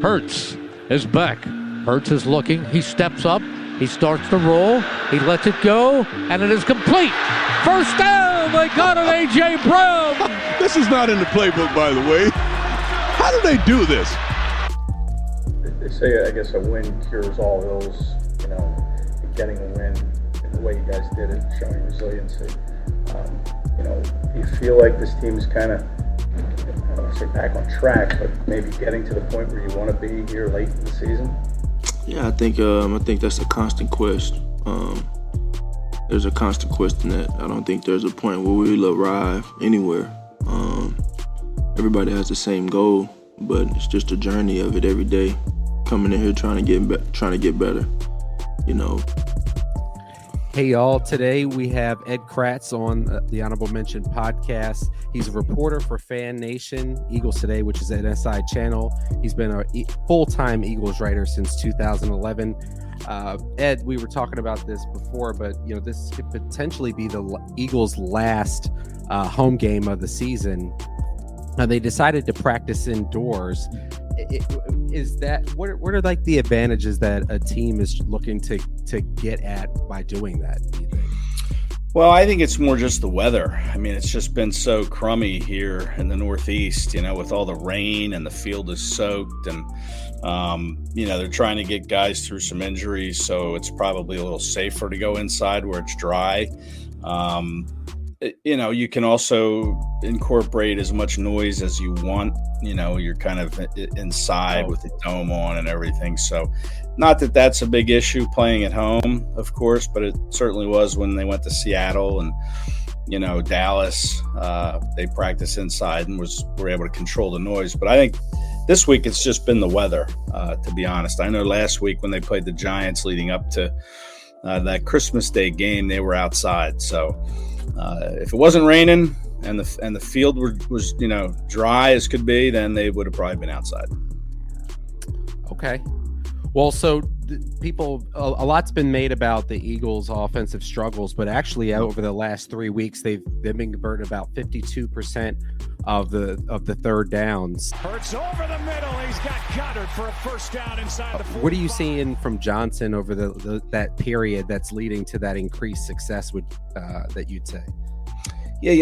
Hurts is back. Hurts is looking. He steps up. He starts to roll. He lets it go, and it is complete. First down. They got it, A.J. Brown. This is not in the playbook, by the way. How do they do this? They say, I guess, a win cures all ills. You know, getting a win in the way you guys did it, showing resiliency. Do you feel like this team is kind of, I don't want to say back on track, but maybe getting to the point where you want to be here late in the season? Yeah, I think that's a constant quest. There's a constant quest in that. I don't think there's a point where we'll arrive anywhere. Everybody has the same goal, but it's just a journey of it every day. Coming in here trying to get better, you know. Hey y'all, today we have Ed Kracz on the Honorable Mention podcast. He's a reporter for Fan Nation, Eagles Today, which is an SI channel. He's been a full-time Eagles writer since 2011. Ed, we were talking about this before, but this could potentially be the Eagles' last home game of the season. They decided to practice indoors. What are like the advantages that a team is looking to get at by doing that, do you think? Well, I think it's more just the weather. I mean, it's just been so crummy here in the Northeast, with all the rain, and the field is soaked, and they're trying to get guys through some injuries, so it's probably a little safer to go inside where it's dry. You can also incorporate as much noise as you want. You're kind of inside with the dome on and everything. So not that that's a big issue playing at home, of course, but it certainly was when they went to Seattle and, Dallas. They practiced inside and were able to control the noise. But I think this week it's just been the weather, to be honest. I know last week when they played the Giants leading up to that Christmas Day game, they were outside. So if it wasn't raining and the field was dry as could be, then they would have probably been outside. Okay. Well, so a lot's been made about the Eagles' offensive struggles, but actually over the last 3 weeks, they've been converting about 52% of the third downs. Hurts over the middle. He's got Goddard for a first down inside the 4. What are you seeing from Johnson over that period that's leading to that increased success that you'd say? Yeah,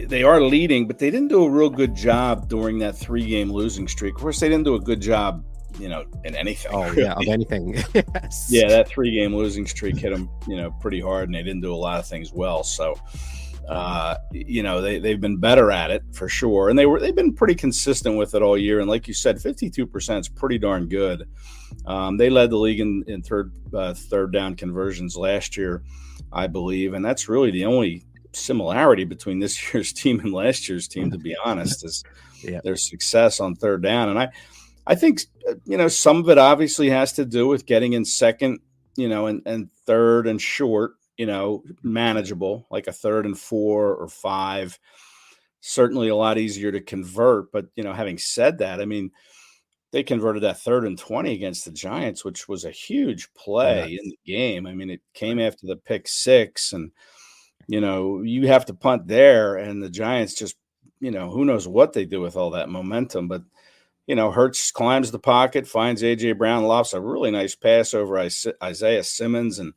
they are leading, but they didn't do a real good job during that 3-game losing streak. Of course, they didn't do a good job, in anything. Oh, really. Yeah, of anything. Yes. Yeah, that 3-game losing streak hit them, pretty hard, and they didn't do a lot of things well. So, they've been better at it for sure, and they've been pretty consistent with it all year. And like you said, 52% is pretty darn good. They led the league in third down conversions last year, I believe, and that's really the only similarity between this year's team and last year's team, to be honest, is their success on third down. And I think some of it obviously has to do with getting in second, and third and short, manageable, like a 3rd and 4 or 5. Certainly a lot easier to convert. But, having said that, I mean, they converted that 3rd and 20 against the Giants, which was a huge play in the game. I mean, it came after the pick 6, and, you have to punt there, and the Giants just, who knows what they do with all that momentum. But, Hurts climbs the pocket, finds A.J. Brown, lofts a really nice pass over Isaiah Simmons, and,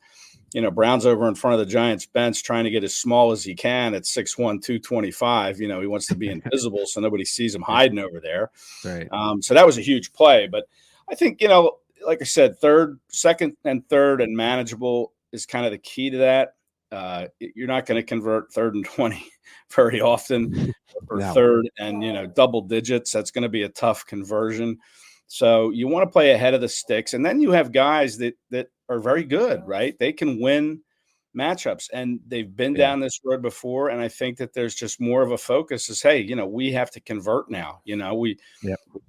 Brown's over in front of the Giants bench trying to get as small as he can at 6'1", 225. He wants to be invisible so nobody sees him hiding over there. Right. So that was a huge play. But I think, like I said, second and third and manageable is kind of the key to that. You're not going to convert 3rd and 20 very often, or No. 3rd and, double digits. That's going to be a tough conversion. So you want to play ahead of the sticks. And then you have guys that are very good, right? They can win matchups, and they've been down this road before. And I think that there's just more of a focus is, hey, we have to convert now. We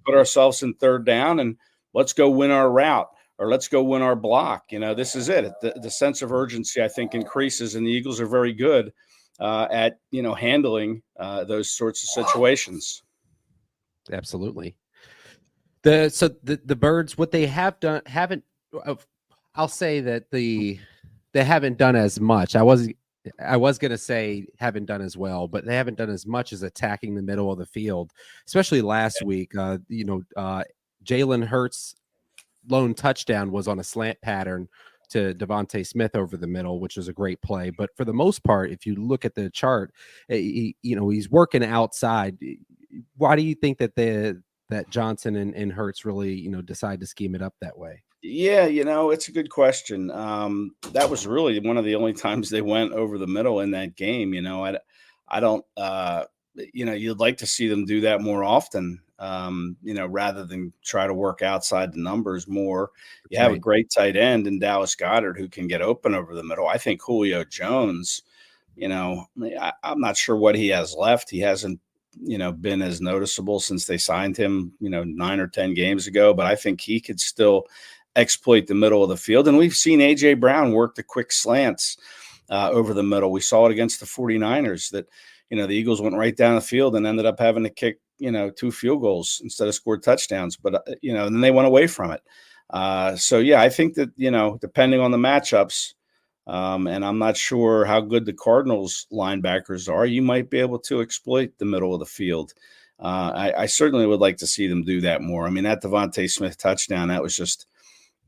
put ourselves in third down, and let's go win our route, or let's go win our block. This is it. The sense of urgency, I think, increases, and the Eagles are very good at, handling those sorts of situations. Absolutely. The Birds, what they have done, I'll say that they haven't done as much. I was going to say haven't done as well, but they haven't done as much as attacking the middle of the field, especially last week. Jalen Hurts' lone touchdown was on a slant pattern to Devontae Smith over the middle, which was a great play. But for the most part, if you look at the chart, he's working outside. Why do you think that Johnson and Hurts really, decide to scheme it up that way? Yeah, it's a good question. That was really one of the only times they went over the middle in that game. I don't, you'd like to see them do that more often, rather than try to work outside the numbers more. You have a great tight end in Dallas Goedert who can get open over the middle. I think Julio Jones, I'm not sure what he has left. He hasn't, been as noticeable since they signed him, 9 or 10 games ago, but I think he could still exploit the middle of the field. And we've seen A.J. Brown work the quick slants over the middle. We saw it against the 49ers that, the Eagles went right down the field and ended up having to kick, 2 field goals instead of scored touchdowns. But, and then they went away from it. I think that, depending on the matchups, and I'm not sure how good the Cardinals linebackers are, you might be able to exploit the middle of the field. I certainly would like to see them do that more. I mean, that Devontae Smith touchdown, that was just,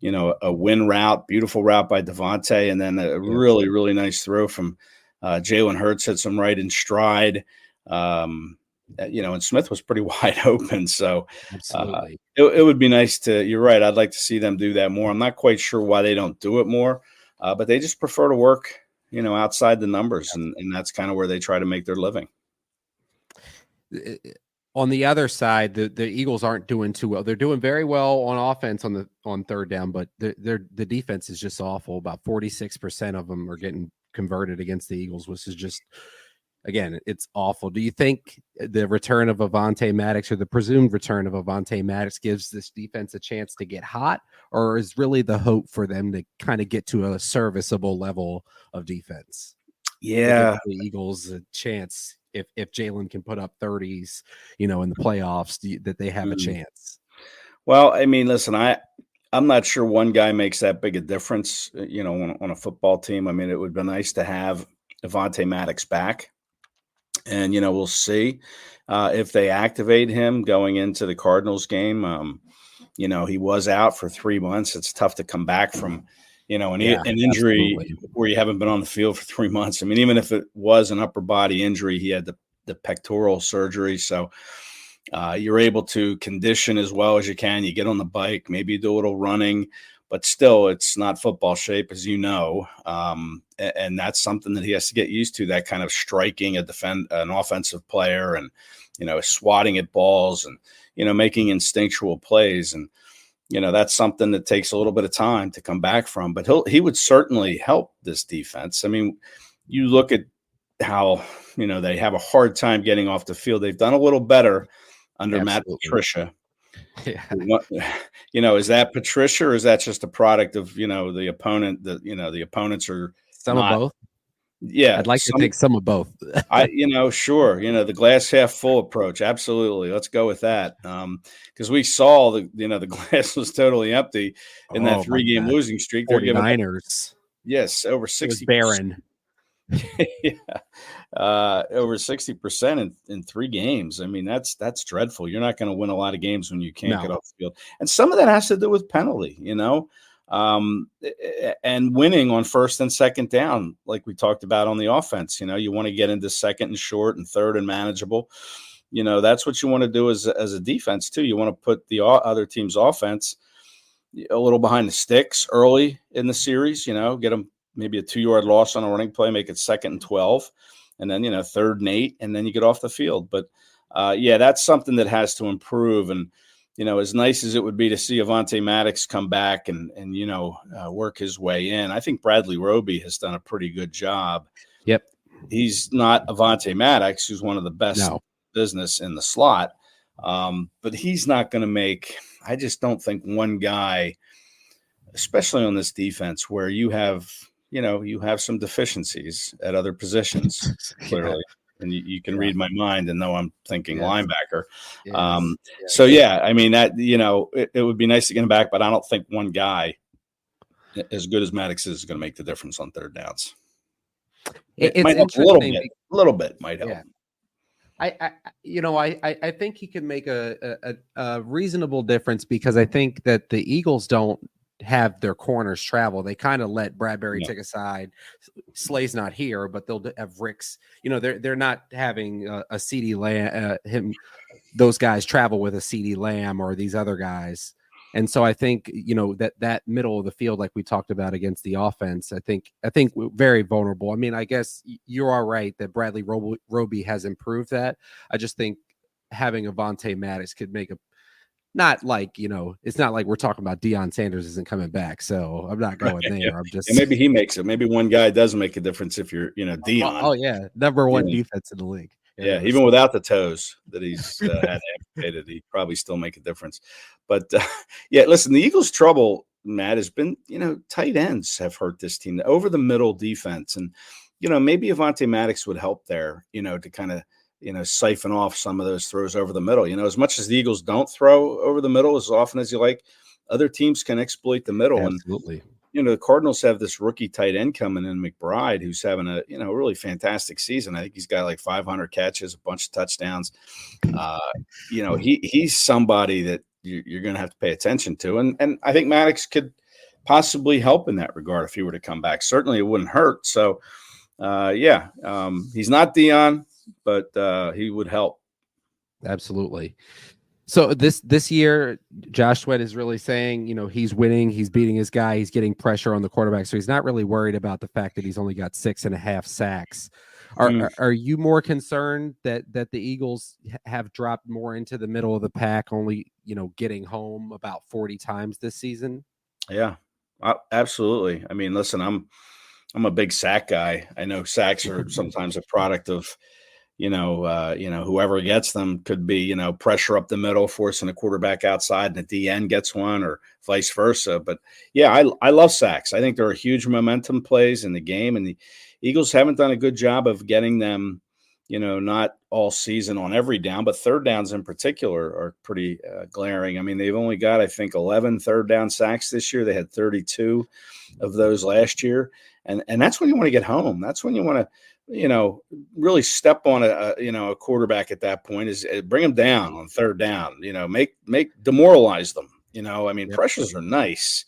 a win route, beautiful route by Devontae, and then a really, really nice throw from Jalen Hurts, hit some right in stride. And Smith was pretty wide open. So it would be nice you're right. I'd like to see them do that more. I'm not quite sure why they don't do it more, but they just prefer to work, outside the numbers. And that's kind of where they try to make their living. On the other side, the Eagles aren't doing too well. They're doing very well on offense on third down, but the defense is just awful. About 46% of them are getting converted against the Eagles, which is just, again, it's awful. Do you think the return of Avonte Maddox, or the presumed return of Avonte Maddox, gives this defense a chance to get hot, or is really the hope for them to kind of get to a serviceable level of defense? Yeah, the Eagles a chance if Jalen can put up 30s, in the playoffs, that they have a chance. Well, I mean, listen, I'm not sure one guy makes that big a difference, on a football team. I mean, it would be nice to have Avonte Maddox back, and we'll see if they activate him going into the Cardinals game. He was out for 3 months. It's tough to come back from an injury where you haven't been on the field for 3 months. I mean, even if it was an upper body injury, he had the pectoral surgery. So you're able to condition as well as you can. You get on the bike, maybe do a little running, but still it's not football shape, as you know. And that's something that he has to get used to, that kind of striking an offensive player and, swatting at balls and, making instinctual plays. And, that's something that takes a little bit of time to come back from, but he would certainly help this defense. I mean, you look at how, they have a hard time getting off the field. They've done a little better under Matt Patricia. Yeah. Is that Patricia, or is that just a product of, the opponent that, the opponents are some of both? Yeah. I'd like to think some of both. Sure. The glass half full approach. Absolutely. Let's go with that. Because we saw the glass was totally empty in that 3-game losing streak. They're giving Niners. Yes. Over 60. Barren. Yeah. Over 60% in 3 games. I mean, that's dreadful. You're not going to win a lot of games when you can't get off the field. And some of that has to do with penalty, and winning on first and second down, like we talked about on the offense. You want to get into second and short and third and manageable. That's what you want to do as a defense too. You want to put the other team's offense a little behind the sticks early in the series, get them maybe a 2-yard loss on a running play, make it 2nd and 12, and then, 3rd and 8, and then you get off the field. But that's something that has to improve. And, as nice as it would be to see Avonte Maddox come back and work his way in, I think Bradley Roby has done a pretty good job. Yep. He's not Avonte Maddox, who's one of the best business in the slot. But he's not going to make, I just don't think one guy, especially on this defense where you have some deficiencies at other positions, clearly. And you can read my mind and know I'm thinking linebacker. I mean, that, it would be nice to get him back, but I don't think one guy as good as Maddox is going to make the difference on third downs. It might help a little bit might help. Yeah. I think he can make a reasonable difference because I think that the Eagles don't have their corners travel. They kind of let Bradbury take a side. Slay's not here, but they'll have Ricks. They're not having a CeeDee Lamb, those guys travel with a CeeDee Lamb or these other guys. And so I think, that middle of the field, like we talked about against the offense, I think very vulnerable. I mean, I guess you are right that Bradley Roby has improved that. I just think having Avonte Maddox could make not like, it's not like we're talking about Deion Sanders isn't coming back. So I'm not going there. Yeah. I'm just, and maybe he makes it. Maybe one guy does make a difference if you're, Deion. Oh yeah. Number one defense in the league. Yeah, even without the toes that he's had amputated, he'd probably still make a difference. But, listen, the Eagles' trouble, Matt, has been, tight ends have hurt this team. The over-the-middle defense. And, maybe Avonte Maddox would help there, to kind of, siphon off some of those throws over the middle. As much as the Eagles don't throw over the middle as often as you like, other teams can exploit the middle. Absolutely. And, the Cardinals have this rookie tight end coming in, McBride, who's having a, really fantastic season. I think he's got like 500 catches, a bunch of touchdowns. He's somebody that you're going to have to pay attention to. And I think Maddox could possibly help in that regard if he were to come back. Certainly it wouldn't hurt. So, he's not Deion, but he would help. Absolutely. So this year, Josh Sweat is really saying, he's winning, he's beating his guy, he's getting pressure on the quarterback. So he's not really worried about the fact that he's only got 6.5 sacks. Are you more concerned that the Eagles have dropped more into the middle of the pack, only, getting home about 40 times this season? Yeah, absolutely. I mean, listen, I'm a big sack guy. I know sacks are sometimes a product of, whoever gets them could be, pressure up the middle, forcing a quarterback outside and the DN gets one or vice versa. But yeah, I love sacks. I think there are huge momentum plays in the game, and the Eagles haven't done a good job of getting them, not all season on every down, but third downs in particular are pretty glaring. I mean, they've only got, I think, 11 third down sacks this year. They had 32 of those last year. And that's when you want to get home. That's when you want to, really step on a quarterback at that point, is bring them down on third down, demoralize them. Pressures are nice,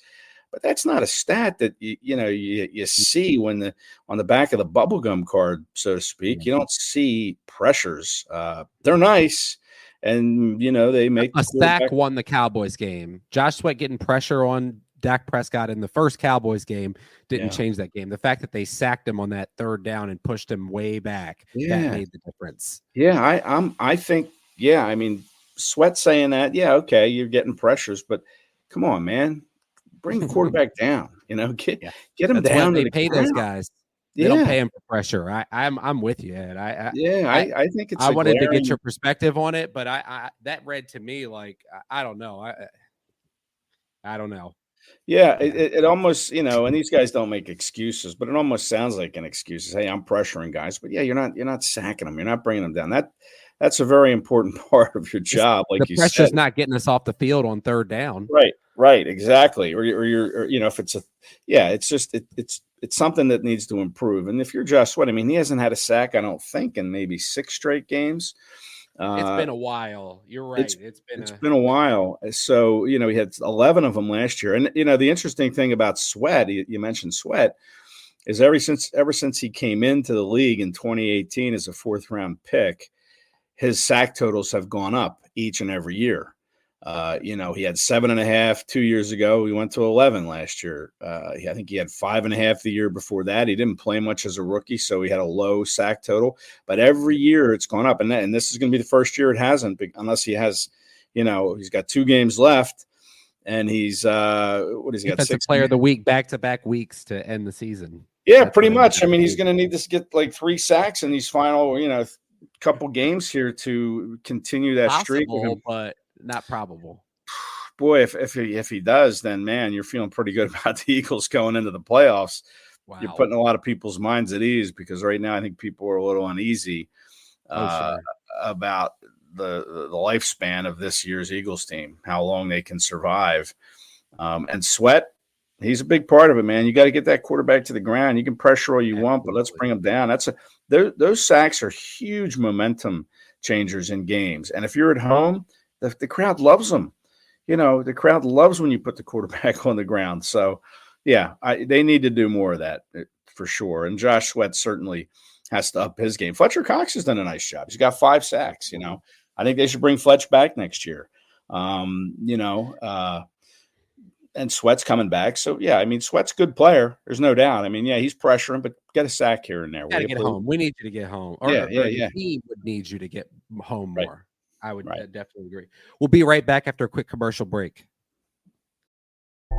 but that's not a stat that you see when on the back of the bubblegum card, so to speak. You don't see pressures. They're nice. And, they make a sack won the Cowboys game. Josh Sweat getting pressure on Dak Prescott in the first Cowboys game didn't change that game. The fact that they sacked him on that third down and pushed him way back, that made the difference. Yeah, I think, I mean, Sweat saying that, okay, you're getting pressures, but come on, man, bring the quarterback down. Get him That's down. They pay those guys. They don't pay him for pressure. I'm with you, Ed. I think it's. I wanted to get your perspective on it, but I that read to me like I don't know. I don't know. Yeah, it almost, and these guys don't make excuses, but it almost sounds like an excuse. Hey, I'm pressuring guys, but you're not sacking them. You're not bringing them down. That's a very important part of your job. Like the pressure's not getting us off the field on third down. Right, exactly. Or if it's it's just it's something that needs to improve. And if you're Josh Sweat, I mean, he hasn't had a sack, I don't think, in maybe 6 straight games. It's been a while. You're right. It's been a while. So, he had 11 of them last year. And, the interesting thing about Sweat, you mentioned Sweat, is ever since he came into the league in 2018 as a 4th-round pick, his sack totals have gone up each and every year. He had 7.5 2 years ago. He went to 11 last year. I think he had 5.5 the year before that. He didn't play much as a rookie, so he had a low sack total. But every year it's gone up, and this is going to be the first year it hasn't, unless he has, he's got 2 games left, and he's what has he got? Defensive player of the week, back-to-back weeks to end the season. Yeah, that's pretty much. I mean, he's going to need to get like 3 sacks in these final, couple games here to continue that streak. But not probable. Boy, if he does, then man, you're feeling pretty good about the Eagles going into the playoffs. Wow. You're putting a lot of people's minds at ease, because right now I think people are a little uneasy about the lifespan of this year's Eagles team, how long they can survive. And Sweat, he's a big part of it, man. You got to get that quarterback to the ground. You can pressure all you want, but let's bring him down. Those sacks are huge momentum changers in games. And if you're at home, the crowd loves them. The crowd loves when you put the quarterback on the ground. So, yeah, they need to do more of that for sure. And Josh Sweat certainly has to up his game. Fletcher Cox has done a nice job. He's got 5 sacks. I think they should bring Fletch back next year. And Sweat's coming back. So, yeah, I mean, Sweat's a good player. There's no doubt. I mean, yeah, he's pressuring, but get a sack here and there. Got to get home. We need you to get home. Or the team would need you to get home more. I would definitely agree. We'll be right back after a quick commercial break.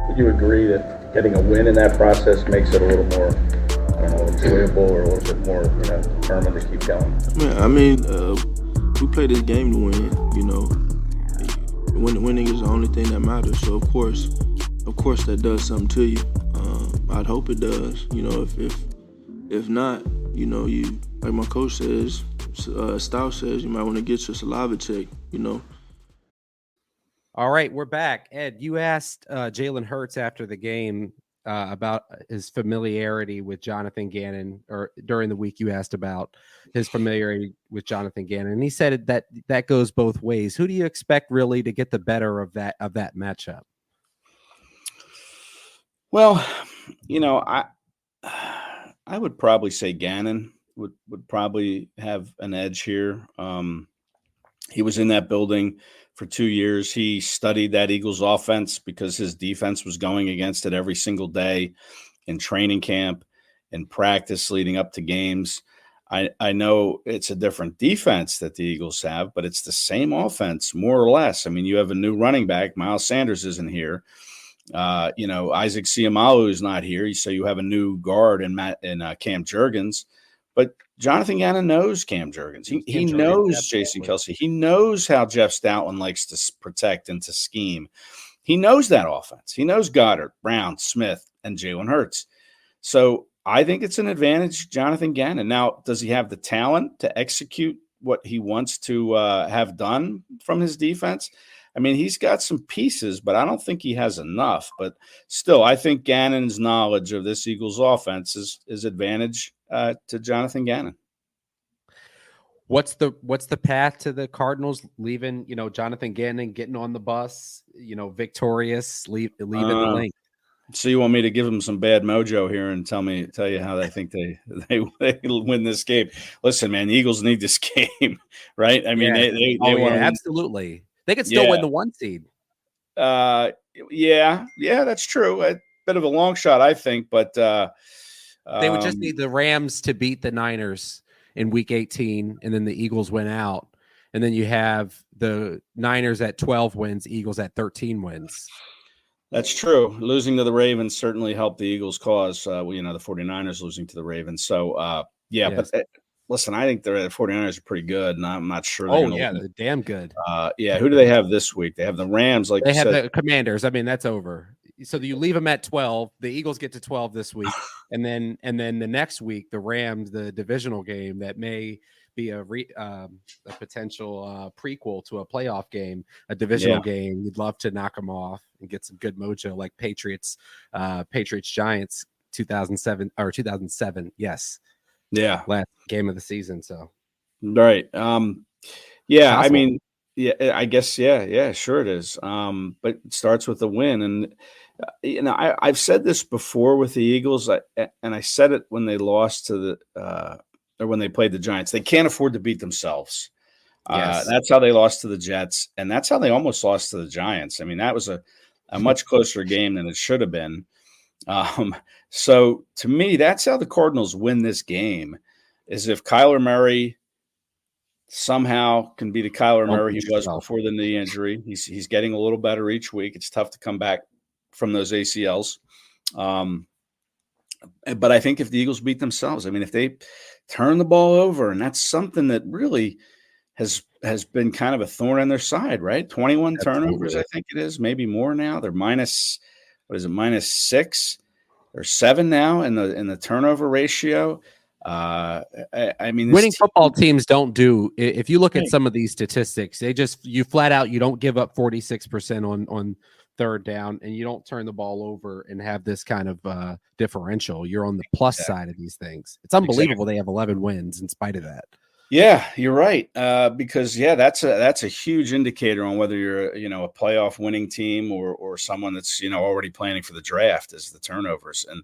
Would you agree that getting a win in that process makes it a little more, enjoyable or a little bit more, determined to keep going? Yeah, I mean, we play this game to win, Winning is the only thing that matters. So, of course, that does something to you. I'd hope it does. If not, you like my coach says, Stout says, you might want to get your saliva check. All right, we're back. Ed, you asked Jalen Hurts after the game about his familiarity with Jonathan Gannon, or during the week you asked about his familiarity with Jonathan Gannon, and he said that goes both ways. Who do you expect really to get the better of that matchup? Well, I would probably say Gannon would probably have an edge here. He was in that building for 2 years. He studied that Eagles offense because his defense was going against it every single day in training camp and practice leading up to games. I know it's a different defense that the Eagles have, but it's the same offense, more or less. I mean, you have a new running back. Miles Sanders isn't here. Isaac Seumalo is not here. So you have a new guard in Cam Jurgens. But Jonathan Gannon knows Cam Jurgens. He knows Jason Kelce. He knows how Jeff Stoutland likes to protect and to scheme. He knows that offense. He knows Goddard, Brown, Smith, and Jalen Hurts. So I think it's an advantage, Jonathan Gannon. Now, does he have the talent to execute what he wants to have done from his defense? I mean, he's got some pieces, but I don't think he has enough. But still, I think Gannon's knowledge of this Eagles offense is advantage to Jonathan Gannon. What's the path to the Cardinals leaving, Jonathan Gannon getting on the bus, victorious, leaving the link? So you want me to give them some bad mojo here and tell you how I think they win this game? Listen, man, the Eagles need this game, right? I mean, they want absolutely. They could still win the 1 seed. Yeah, that's true. A bit of a long shot, I think, but they would just need the Rams to beat the Niners in Week 18, and then the Eagles win out, and then you have the Niners at 12 wins, Eagles at 13 wins. That's true. Losing to the Ravens certainly helped the Eagles' cause. The 49ers losing to the Ravens. So, yes. But listen, I think the 49ers are pretty good, and I'm not sure. They're damn good. Who do they have this week? They have the Rams. Like they have the Commanders. I mean, that's over. So you leave them at 12. The Eagles get to 12 this week, and then the next week, the Rams, the divisional game that may be a potential prequel to a playoff game, a divisional game. You'd love to knock them off and get some good mojo, like Patriots Giants 2007. Yes. Yeah. Last game of the season. So. Right. I mean, I guess. Yeah, sure it is. But it starts with a win. And, I've said this before with the Eagles, and I said it when they lost to or when they played the Giants. They can't afford to beat themselves. Yes. That's how they lost to the Jets, and that's how they almost lost to the Giants. I mean, that was a much closer game than it should have been. So to me, that's how the Cardinals win this game, is if Kyler Murray somehow can be the Kyler Murray he was before the knee injury. He's getting a little better each week. It's tough to come back from those ACLs. But I think if the Eagles beat themselves, I mean, if they turn the ball over, and that's something that really has been kind of a thorn in their side, right? 21 turnovers, I think it is, maybe more now. They're -6 or 7 now in the turnover ratio. I mean, winning football teams don't do. If you look at some of these statistics, you flat out, you don't give up 46% on third down, and you don't turn the ball over and have this kind of differential. You're on the plus side of these things. It's unbelievable. They have 11 wins in spite of that. Yeah, you're right. Because that's a huge indicator on whether you're a playoff winning team or someone that's already planning for the draft is the turnovers, and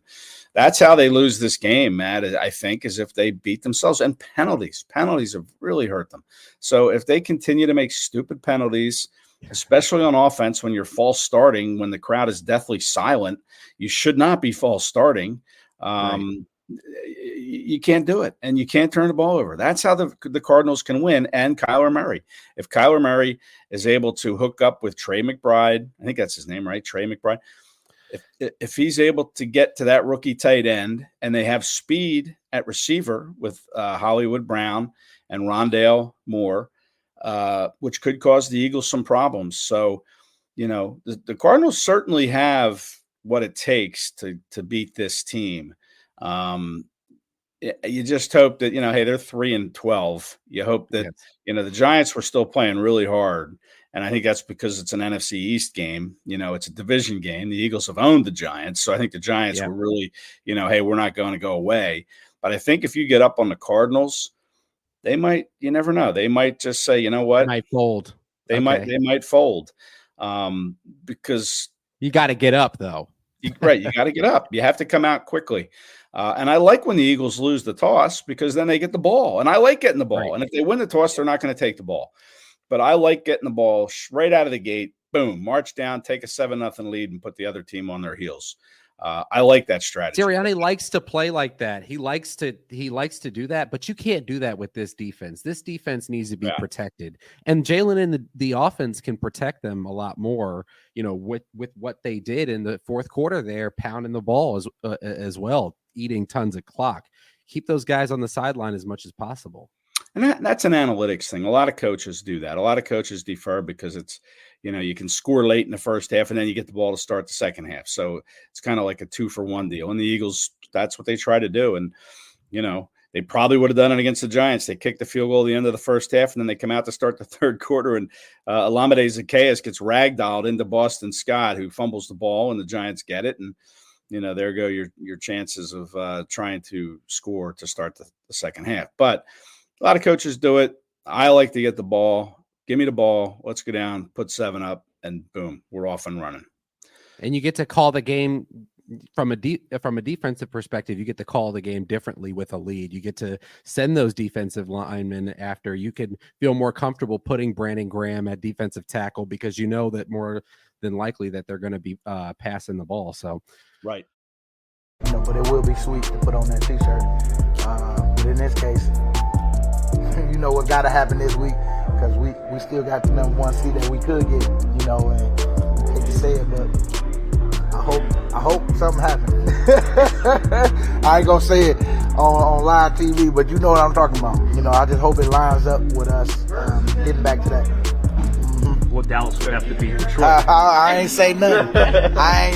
that's how they lose this game, Matt. I think is if they beat themselves and penalties have really hurt them. So if they continue to make stupid penalties, especially on offense when you're false starting, when the crowd is deathly silent, you should not be false starting. Right. You can't do it, and you can't turn the ball over. That's how the Cardinals can win. And Kyler Murray, if Kyler Murray is able to hook up with Trey McBride, I think that's his name, right? Trey McBride. If he's able to get to that rookie tight end, and they have speed at receiver with Hollywood Brown and Rondale Moore, which could cause the Eagles some problems. So, the Cardinals certainly have what it takes to beat this team. You just hope that, hey, they're 3-12. You hope that, the Giants were still playing really hard. And I think that's because it's an NFC East game. It's a division game. The Eagles have owned the Giants. So I think the Giants were really, hey, we're not going to go away. But I think if you get up on the Cardinals, they might, you never know. They might just say, you know what? They might fold. They might fold. Because you got to get up, though. Right. You got to get up. You have to come out quickly. And I like when the Eagles lose the toss because then they get the ball. And I like getting the ball. Right. And if they win the toss, they're not going to take the ball. But I like getting the ball right out of the gate. Boom, march down, take a 7-0 lead, and put the other team on their heels. I like that strategy. Sirianni likes to play like that. He likes to do that, but you can't do that with this defense. This defense needs to be protected, and Jalen and the offense can protect them a lot more. With what they did in the fourth quarter, they're pounding the ball as well, eating tons of clock. Keep those guys on the sideline as much as possible. And that's an analytics thing. A lot of coaches do that. A lot of coaches defer because it's, you can score late in the first half and then you get the ball to start the second half. So it's kind of like a 2-for-1 deal. And the Eagles, that's what they try to do. And, they probably would have done it against the Giants. They kicked the field goal at the end of the first half, and then they come out to start the third quarter, and Olamide Zaccheaus gets ragdolled into Boston Scott, who fumbles the ball, and the Giants get it. And, there go your chances of trying to score to start the second half. But a lot of coaches do it. I like to get the ball. Give me the ball. Let's go down, put 7 up, and boom, we're off and running. And you get to call the game from a defensive perspective. You get to call the game differently with a lead. You get to send those defensive linemen after. You can feel more comfortable putting Brandon Graham at defensive tackle because you know that more than likely that they're going to be passing the ball. So, right. But it will be sweet to put on that T-shirt. But in this case, what got to happen this week, because we still got the number 1 seed that we could get, and hate to say it, but I hope something happens. I ain't gonna say it on live TV, but you know what I'm talking about. I just hope it lines up with us getting back to that. Mm-hmm. Well, Dallas would have to beat Detroit. I ain't say nothing. I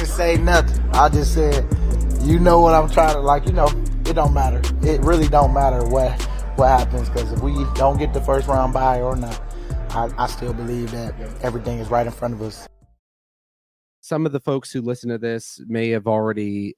just said, what I'm trying to, it don't matter. It really don't matter what happens, because if we don't get the first round bye or not, I still believe that everything is right in front of us. Some of the folks who listen to this may have already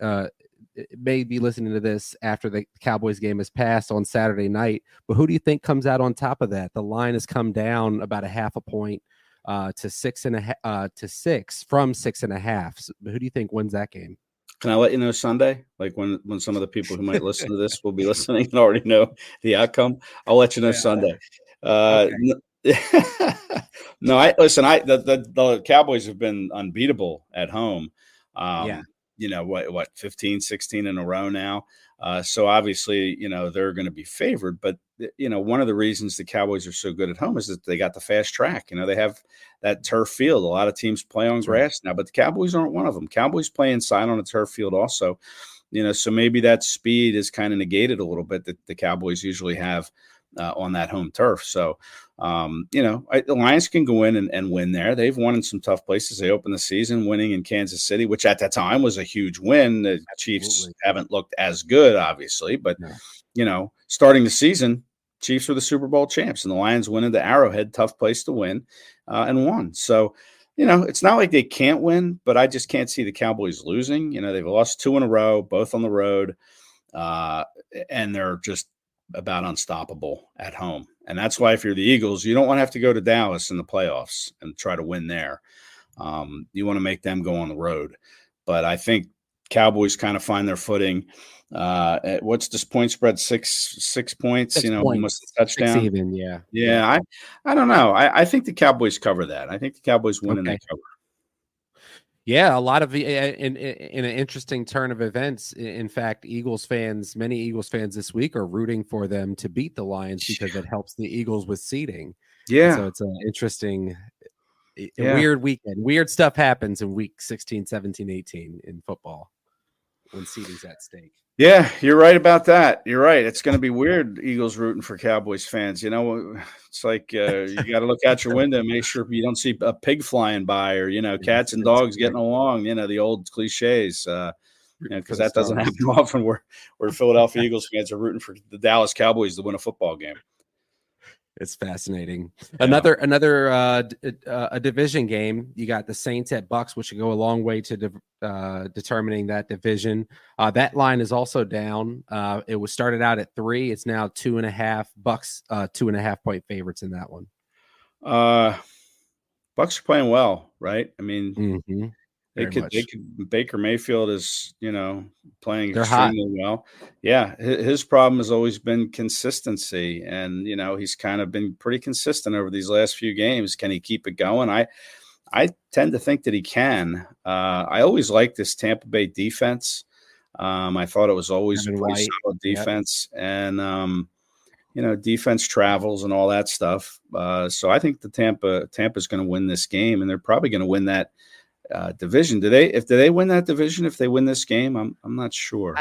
may be listening to this after the Cowboys game has passed on Saturday night. But who do you think comes out on top of that? The line has come down about a half a point to 6.5 to 6 from 6.5. So who do you think wins that game? Can I let you know Sunday? Like when some of the people who might listen to this will be listening and already know the outcome. I'll let you know Sunday. Okay. No, the Cowboys have been unbeatable at home. What 15, 16 in a row now. So obviously, they're going to be favored. But, one of the reasons the Cowboys are so good at home is that they got the fast track. They have that turf field. A lot of teams play on grass now, but the Cowboys aren't one of them. Cowboys play inside on a turf field also. So maybe that speed is kind of negated a little bit that the Cowboys usually have on that home turf. So, the Lions can go in and win there. They've won in some tough places. They opened the season winning in Kansas City, which at that time was a huge win. The Chiefs haven't looked as good, obviously, but, starting the season, Chiefs were the Super Bowl champs, and the Lions went into Arrowhead, tough place to win, and won. So, it's not like they can't win, but I just can't see the Cowboys losing. They've lost 2 in a row, both on the road, and they're just about unstoppable at home. And that's why if you're the Eagles, you don't want to have to go to Dallas in the playoffs and try to win there. You want to make them go on the road. But I think Cowboys kind of find their footing. What's this point spread? Six points, 6 points. Almost a touchdown. 6 even, yeah. Yeah, I don't know. I think the Cowboys cover that. I think the Cowboys win and they cover. Yeah, a lot of in an interesting turn of events. In fact, many Eagles fans this week are rooting for them to beat the Lions because it helps the Eagles with seeding. Yeah. So it's an interesting, weird weekend. Weird stuff happens in week 16, 17, 18 in football when seeding's at stake. Yeah, you're right about that. You're right. It's going to be weird, Eagles rooting for Cowboys fans. It's like you got to look out your window and make sure you don't see a pig flying by or, cats and dogs getting along, the old cliches, because that doesn't happen often where Philadelphia Eagles fans are rooting for the Dallas Cowboys to win a football game. It's fascinating. Yeah. Another a division game. You got the Saints at Bucks, which will go a long way to determining that division. That line is also down. It was started out at 3. It's now 2.5. Bucks 2.5 point favorites in that one. Bucks are playing well, right? I mean, They could. Baker Mayfield is, playing They're extremely well. Yeah, his problem has always been consistency, and he's kind of been pretty consistent over these last few games. Can he keep it going? I tend to think that he can. I always liked this Tampa Bay defense. I thought it was always a pretty solid defense, and defense travels and all that stuff. So I think Tampa's going to win this game, and they're probably going to win that division. Do they win that division? If they win this game, I'm not sure.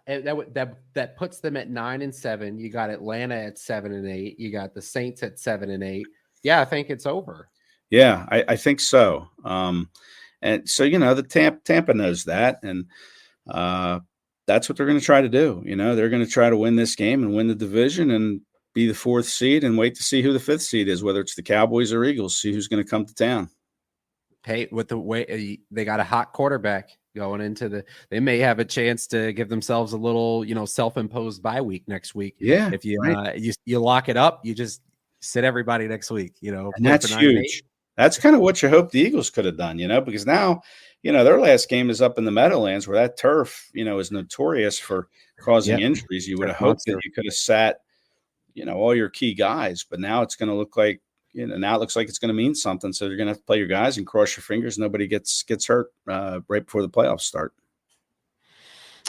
That puts them at 9-7. You got Atlanta at 7-8. You got the Saints at 7-8. Yeah, I think it's over. Yeah, I think so. And so the Tampa knows that, and that's what they're going to try to do. They're going to try to win this game and win the division and be the 4th seed, and wait to see who the 5th seed is, whether it's the Cowboys or Eagles. See who's going to come to town. Hey, with the way they got a hot quarterback going into they may have a chance to give themselves a little, self-imposed bye week next week. Yeah. If you you lock it up, you just sit everybody next week, and that's huge. That's kind of what you hope the Eagles could have done, because now, their last game is up in the Meadowlands where that turf, is notorious for causing injuries. You would have hoped that you could have sat, all your key guys, but now it's going to look like, now it looks like it's going to mean something. So you're going to have to play your guys and cross your fingers. Nobody gets hurt right before the playoffs start.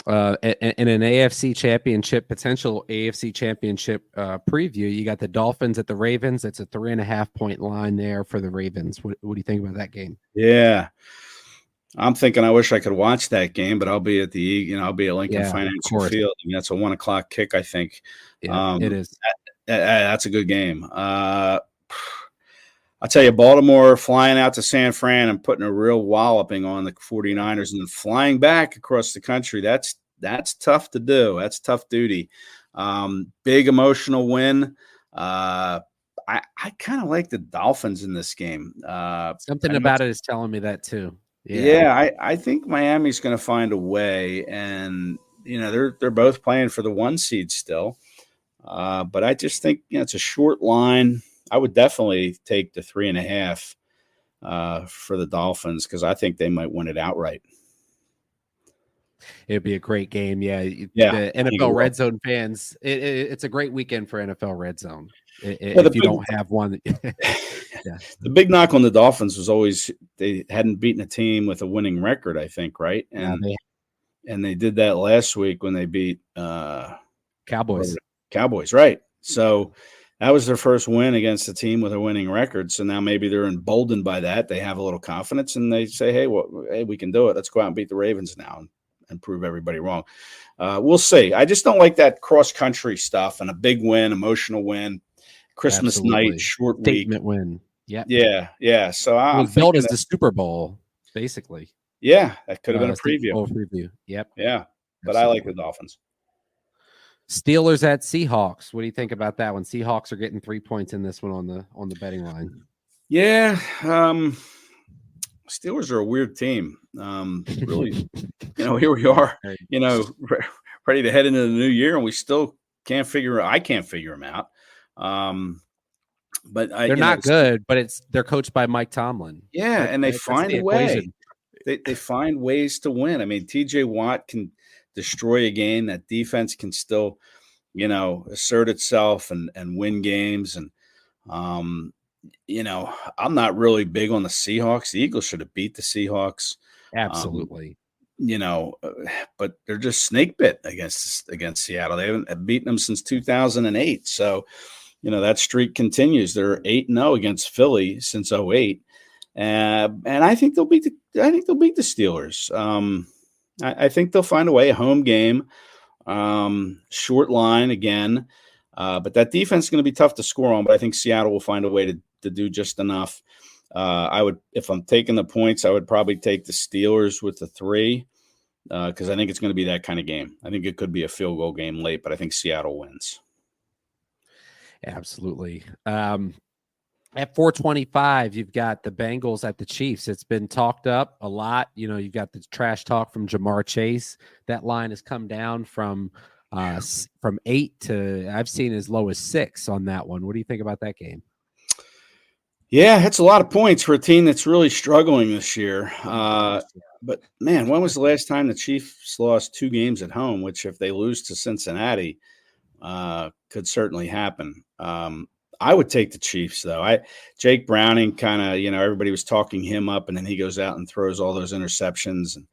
In an potential AFC championship preview, you got the Dolphins at the Ravens. It's a 3.5 point line there for the Ravens. What do you think about that game? Yeah. I'm thinking I wish I could watch that game, but I'll be at I'll be at Lincoln Financial Field. I mean, that's a 1:00 kick, I think. Yeah, it is. That's a good game. I'll tell you, Baltimore flying out to San Fran and putting a real walloping on the 49ers and then flying back across the country. That's tough to do. That's tough duty. Big emotional win. I kind of like the Dolphins in this game. Something about it is telling me that too. Yeah, I think Miami's going to find a way, and they're both playing for the 1 seed still. But I just think it's a short line. I would definitely take the 3.5 for the Dolphins because I think they might win it outright. It'd be a great game. Yeah. The NFL Red Zone fans, it's a great weekend for NFL Red Zone. If you don't have one. The big knock on the Dolphins was always they hadn't beaten a team with a winning record, I think, right? And they did that last week when they beat Cowboys. Cowboys, right. So that was their first win against a team with a winning record. So now maybe they're emboldened by that. They have a little confidence and they say, hey, we can do it. Let's go out and beat the Ravens now and prove everybody wrong. We'll see. I just don't like that cross-country stuff and a big win, emotional win, Christmas night, short statement week. win. Yeah. So I'm built as the Super Bowl, basically. Yeah, that could have been a preview. Yep. Yeah, but I like the Dolphins. Steelers at Seahawks. What do you think about that one? Seahawks are getting 3 points in this one on the betting line. Yeah, Steelers are a weird team. Really, here we are, ready to head into the new year, and we still can't figure them out. But they're not good, but they're coached by Mike Tomlin. Yeah, and they find a way. They find ways to win. I mean, TJ Watt can destroy a game. That defense can still, assert itself and win games. And, I'm not really big on the Seahawks. The Eagles should have beat the Seahawks. Absolutely. But they're just snake bit against Seattle. They haven't beaten them since 2008. So, that streak continues. They're 8-0 against Philly since 2008. And I think they'll beat the Steelers. I think they'll find a way, a home game, short line again. But that defense is going to be tough to score on, but I think Seattle will find a way to do just enough. If I'm taking the points, I would probably take the Steelers with the 3 because I think it's going to be that kind of game. I think it could be a field goal game late, but I think Seattle wins. Absolutely. At 425, you've got the Bengals at the Chiefs. It's been talked up a lot. You've got the trash talk from Jamar Chase. That line has come down from 8 to I've seen as low as 6 on that one. What do you think about that game? Yeah, it's a lot of points for a team that's really struggling this year. But man, when was the last time the Chiefs lost 2 games at home? Which, if they lose to Cincinnati, could certainly happen. I would take the Chiefs, though. Jake Browning kind of, everybody was talking him up, and then he goes out and throws all those interceptions, and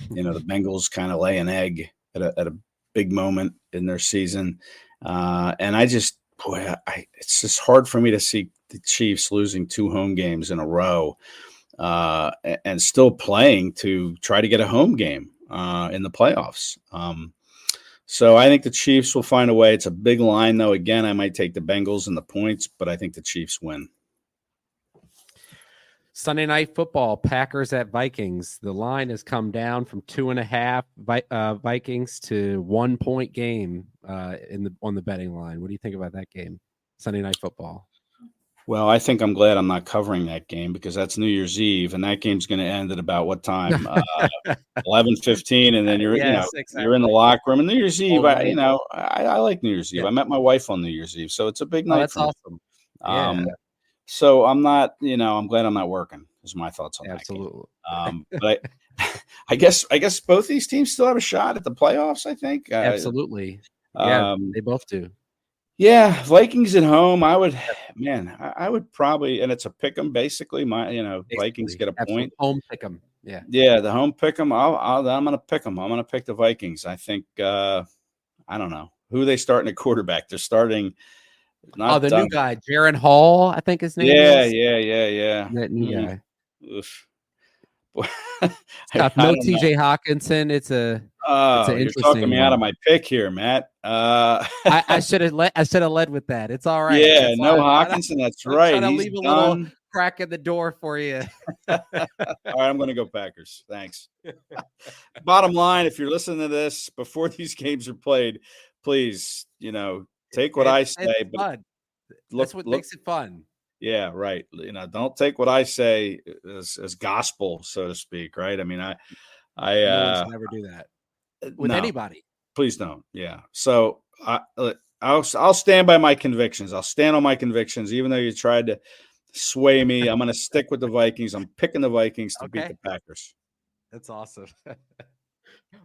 the Bengals kind of lay an egg at a big moment in their season. And it's just hard for me to see the Chiefs losing 2 home games in a row, and still playing to try to get a home game in the playoffs. So I think the Chiefs will find a way. It's a big line, though. Again, I might take the Bengals and the points, but I think the Chiefs win. Sunday Night Football, Packers at Vikings. The line has come down from 2.5 Vikings to 1 point game on the betting line. What do you think about that game? Sunday Night Football. Well, I think I'm glad I'm not covering that game because that's New Year's Eve, and that game's going to end at about what time? 11:15, and then you're in the locker room. And New Year's Eve, I like New Year's Eve. I met my wife on New Year's Eve, so it's a big night. That's awesome. So I'm not, I'm glad I'm not working. Is my thoughts on that. Absolutely. But I guess both these teams still have a shot at the playoffs. I think absolutely. Yeah, they both do. Yeah, Vikings at home. I would probably, and it's a pick 'em basically. Vikings get a point. Home pick 'em. Yeah. Yeah, the home pick 'em. I'm going to pick them. I'm going to pick the Vikings. I think I don't know who they starting at quarterback. They're starting. New guy, Jaron Hall, I think his name is. Yeah. That new guy. Oof. No TJ Hawkinson. It's an interesting. You're talking me out of my pick here, Matt. I should have led with that. It's all right. Yeah, no Hawkinson. That's right. I'm trying to leave a little crack in the door for you. All right, I'm going to go Packers. Thanks. Bottom line, if you're listening to this before these games are played, please, take what I say. It's fun. That's what makes it fun. Yeah, right. Don't take what I say as gospel, so to speak. Right? I mean, I never do that with anybody. Please don't. Yeah. So I'll stand by my convictions. I'll stand on my convictions, even though you tried to sway me. I'm going to stick with the Vikings. I'm picking the Vikings to beat the Packers. That's awesome.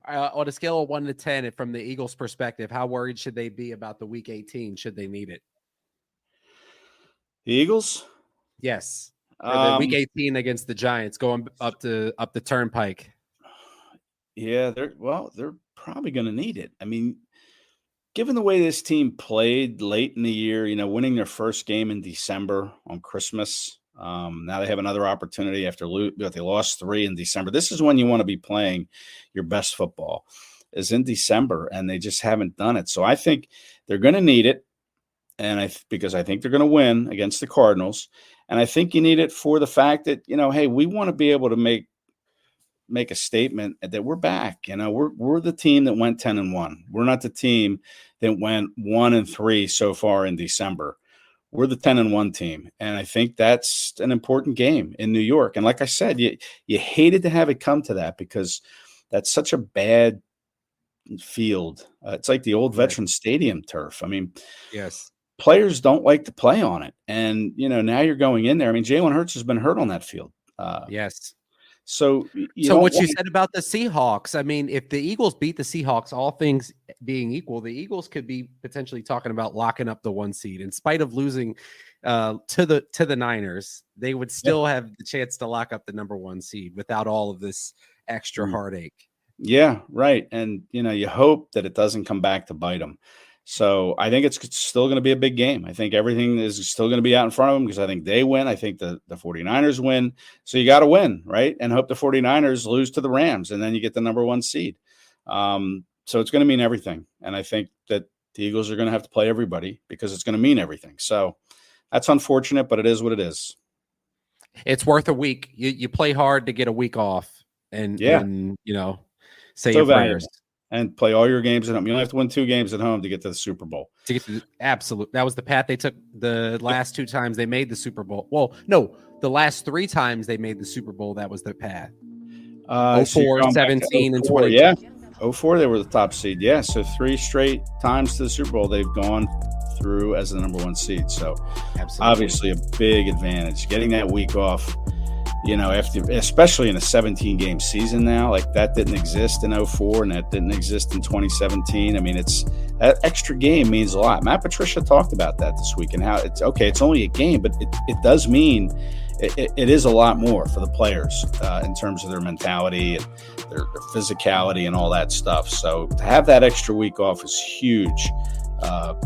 On a scale of 1 to 10, from the Eagles' perspective, how worried should they be about the Week 18? Should they need it? The Eagles? Yes. The Week 18 against the Giants, going up the Turnpike. Yeah, they're probably going to need it. I mean, given the way this team played late in the year, winning their first game in December on Christmas. Now they have another opportunity after they lost 3 in December. This is when you want to be playing your best football, is in December, and they just haven't done it. So I think they're going to need it, because I think they're going to win against the Cardinals, and I think you need it for the fact that hey, we want to be able to make a statement that we're back. We're the team that went 10-1. We're not the team that went 1-3 so far in December. We're the 10-1 team, and I think that's an important game in New York. And like I said, you hated to have it come to that because that's such a bad field. It's like the old Veterans Stadium turf. I mean, Yes. players don't like to play on it. And, now you're going in there. I mean, Jalen Hurts has been hurt on that field. Yes. So what you said about the Seahawks, I mean, if the Eagles beat the Seahawks, all things being equal, the Eagles could be potentially talking about locking up the 1 seed. In spite of losing to the Niners, they would still have the chance to lock up the number 1 seed without all of this extra heartache. Yeah, right. And, you hope that it doesn't come back to bite them. So I think it's still going to be a big game. I think everything is still going to be out in front of them because I think they win. I think the 49ers win. So you got to win, right? And hope the 49ers lose to the Rams, and then you get the number 1 seed. So it's going to mean everything. And I think that the Eagles are going to have to play everybody because it's going to mean everything. So that's unfortunate, but it is what it is. It's worth a week. You play hard to get a week off and say so your valuable. prayers. And play all your games at home. You only have to win 2 games at home to get to the Super Bowl. Absolute. That was the path they took the last 2 times they made the Super Bowl. Well, no, the last 3 times they made the Super Bowl, that was their path. 04, 17, and 22. Yeah, 04, they were the top seed. Yeah, so 3 straight times to the Super Bowl they've gone through as the number 1 seed. So obviously a big advantage. Getting that week off, especially in a 17-game season now, like that didn't exist in 04 and that didn't exist in 2017. I mean, that extra game means a lot. Matt Patricia talked about that this week and how it's only a game, but it does mean it is a lot more for the players in terms of their mentality and their physicality and all that stuff. So to have that extra week off is huge.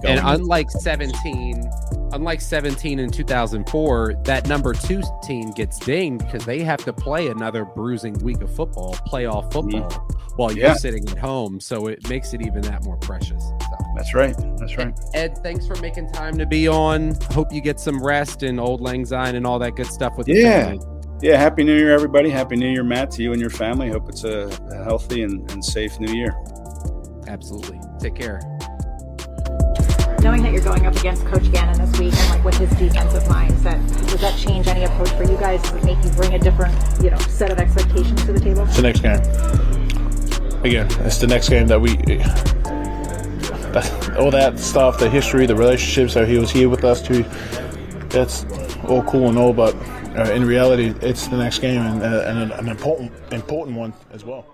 And unlike 17 in 2004, that number 2 team gets dinged because they have to play another bruising week of football, playoff football, while you're sitting at home. So it makes it even that more precious. So. That's right. Ed, thanks for making time to be on. Hope you get some rest and old lang syne and all that good stuff with your family. Yeah. Happy New Year, everybody. Happy New Year, Matt, to you and your family. Hope it's a healthy and safe New Year. Absolutely. Take care. Knowing that you're going up against Coach Gannon this week and with his defensive mindset, does that change any approach for you guys? Does it make you bring a different, set of expectations to the table? It's the next game. Again, it's the next game that all that stuff, the history, the relationships, how he was here with us too. That's all cool and all, but in reality, it's the next game and an important one as well.